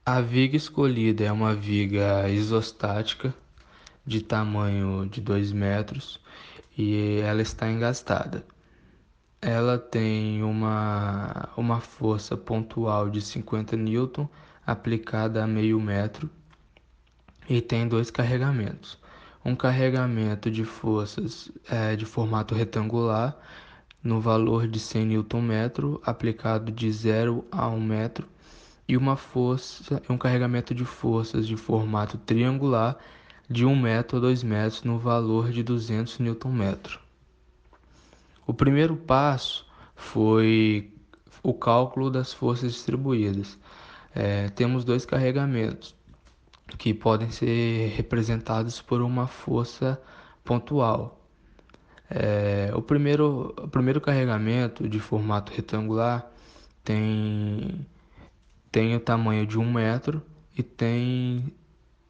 A viga escolhida é uma viga isostática de tamanho de 2 metros e ela está engastada. Ela tem uma força pontual de 50 newton aplicada a meio metro e tem dois carregamentos. Um carregamento de forças de formato retangular no valor de 100 Nm aplicado de 0 a 1 metro e um carregamento de forças de formato triangular de 1 metro a 2 metros no valor de 200 Nm. O primeiro passo foi o cálculo das forças distribuídas. Temos dois carregamentos que podem ser representados por uma força pontual. O primeiro carregamento de formato retangular tem, tem o tamanho de 1 metro e tem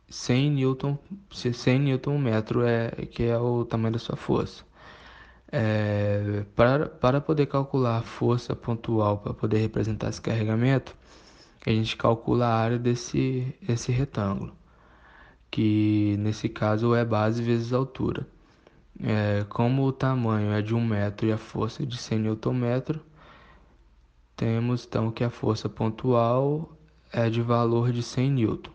100 newton, 100 newton metro que é o tamanho da sua força. Para poder calcular a força pontual, para poder representar esse carregamento, a gente calcula a área desse retângulo, que nesse caso é base vezes altura. Como o tamanho é de 1 metro e a força é de 100 Nm, temos então que a força pontual é de valor de 100 newton.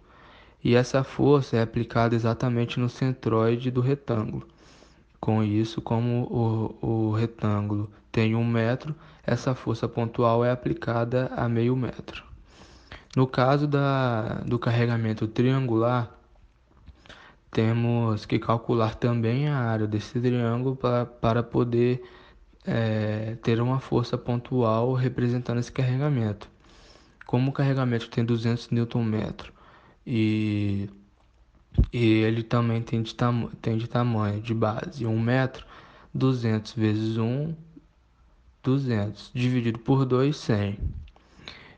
E essa força é aplicada exatamente no centroide do retângulo. Com isso, como o retângulo tem 1 metro, essa força pontual é aplicada a meio metro. No caso do carregamento triangular, temos que calcular também a área desse triângulo para poder ter uma força pontual representando esse carregamento. Como o carregamento tem 200 Nm e, e ele também tem de tamanho de base 1 metro, 200 vezes 200 dividido por 2, 100.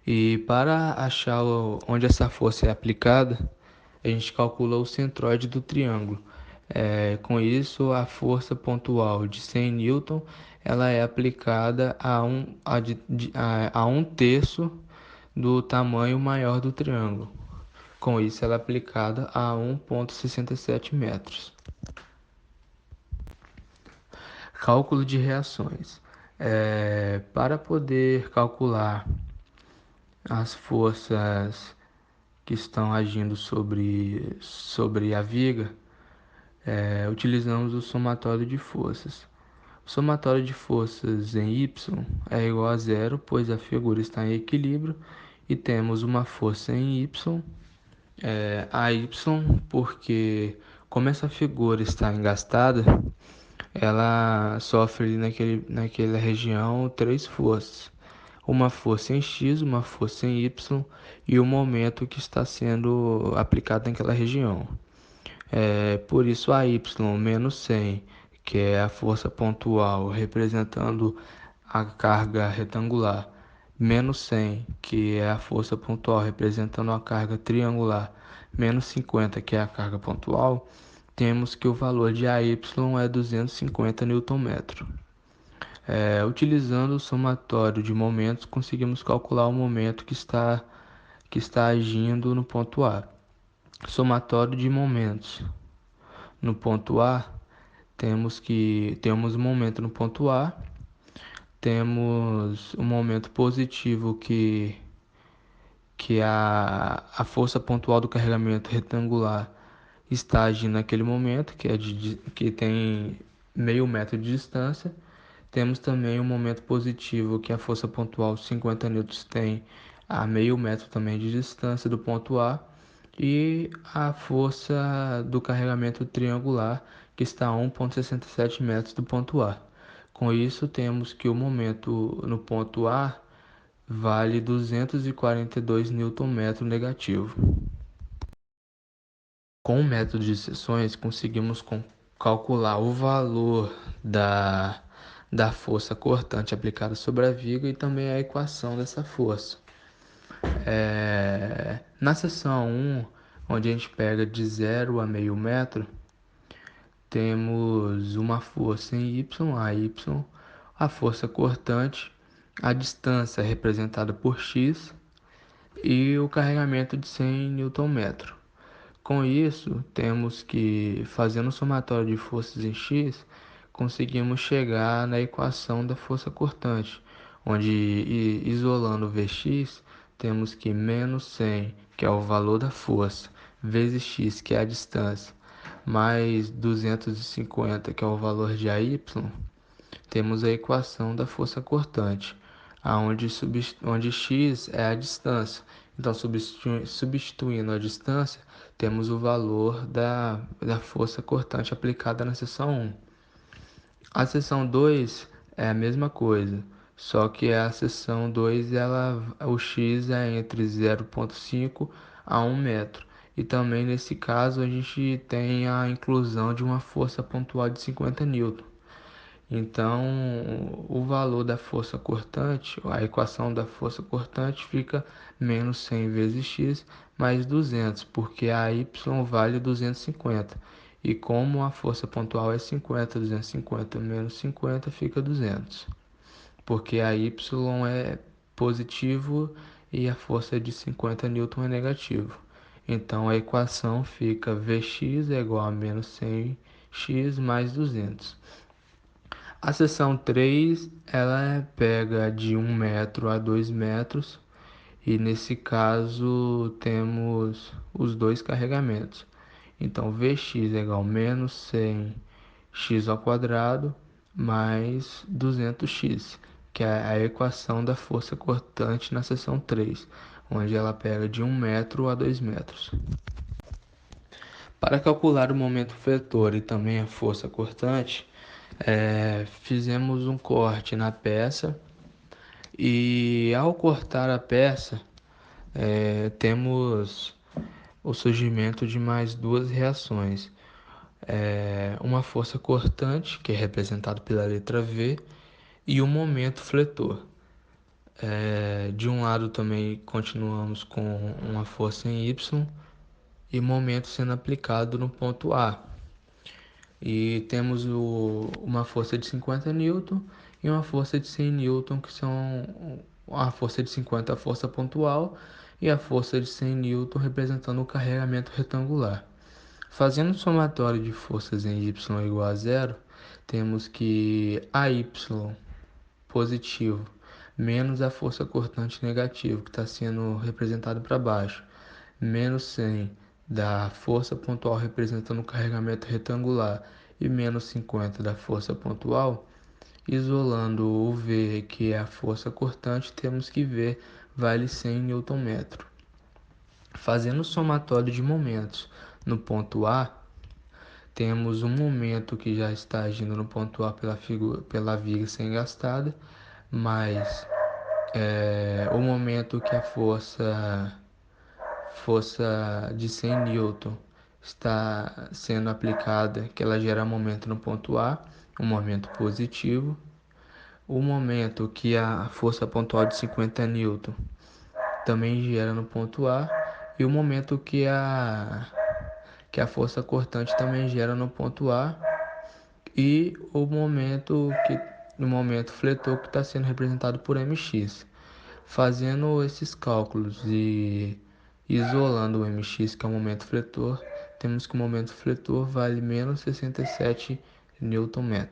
E para achar onde essa força é aplicada, a gente calcula o centroide do triângulo. Com isso, a força pontual de 100 newton ela é aplicada a 1/3 do tamanho maior do triângulo. Com isso, ela é aplicada a 1,67 metros. Cálculo de reações. Para poder calcular as forças que estão agindo sobre a viga, utilizamos o somatório de forças. O somatório de forças em Y é igual a zero, pois a figura está em equilíbrio, e temos uma força em Y, AY, porque como essa figura está engastada, ela sofre naquela região três forças. Uma força em X, uma força em Y e o momento que está sendo aplicado naquela região. Por isso a Y menos 100, que é a força pontual representando a carga retangular, menos 100, que é a força pontual representando a carga triangular, menos 50, que é a carga pontual, temos que o valor de AY é 250 Nm. Utilizando o somatório de momentos, conseguimos calcular o momento que está agindo no ponto A. Somatório de momentos. No ponto A, temos um momento no ponto A, temos um momento positivo que a força pontual do carregamento retangular está agindo naquele momento, que tem meio metro de distância. Temos também um momento positivo que a força pontual 50 newtons tem a meio metro também de distância do ponto A e a força do carregamento triangular que está a 1,67 metros do ponto A. Com isso, temos que o momento no ponto A vale 242 Nm negativo. Com o método de seções, conseguimos calcular o valor da força cortante aplicada sobre a viga e também a equação dessa força. Na seção 1, onde a gente pega de 0 a meio metro, temos uma força em Y, a força cortante, a distância representada por X, e o carregamento de 100 Nm. Com isso, temos que, fazendo o somatório de forças em X, conseguimos chegar na equação da força cortante, onde, isolando Vx, temos que menos 100, que é o valor da força, vezes x, que é a distância, mais 250, que é o valor de AY, temos a equação da força cortante, onde x é a distância. Então, substituindo a distância, temos o valor da força cortante aplicada na seção 1. A seção 2 é a mesma coisa, só que a seção 2 o x é entre 0,5 a 1 metro. E também nesse caso a gente tem a inclusão de uma força pontual de 50 newton. Então, o valor da força cortante, a equação da força cortante fica menos 100 vezes x mais 200, porque a y vale 250. E como a força pontual é 50, 250 menos 50 fica 200. Porque a y é positivo e a força de 50 newton é negativo. Então, a equação fica Vx é igual a menos 100x mais 200. A seção 3 ela pega de 1 metro a 2 metros e nesse caso temos os dois carregamentos. Então Vx é igual a menos 100x ao quadrado mais 200x, que é a equação da força cortante na seção 3, onde ela pega de 1 metro a 2 metros. Para calcular o momento fletor e também a força cortante, fizemos um corte na peça e ao cortar a peça, temos o surgimento de mais duas reações. Uma força cortante, que é representado pela letra V, e o momento fletor. De um lado também continuamos com uma força em Y e momento sendo aplicado no ponto A. E temos uma força de 50 newton e uma força de 100 newton, que são a força de 50 a força pontual e a força de 100 newton representando o carregamento retangular. Fazendo o somatório de forças em y igual a zero, temos que AY positivo menos a força cortante negativo, que está sendo representado para baixo, menos 100 da força pontual representando o carregamento retangular e menos 50 da força pontual, isolando o V, que é a força cortante, temos que V vale 100 Nm. Fazendo o somatório de momentos no ponto A, temos um momento que já está agindo no ponto A pela viga sem gastada, mais o momento que a força de 100 newton está sendo aplicada, que ela gera momento no ponto A, um momento positivo. O momento que a força pontual de 50 newton também gera no ponto A, e o momento que a força cortante também gera no ponto A, e no momento fletor, que está sendo representado por mx. Fazendo esses cálculos e isolando o mx, que é o momento fletor, temos que o momento fletor vale menos 67 Nm.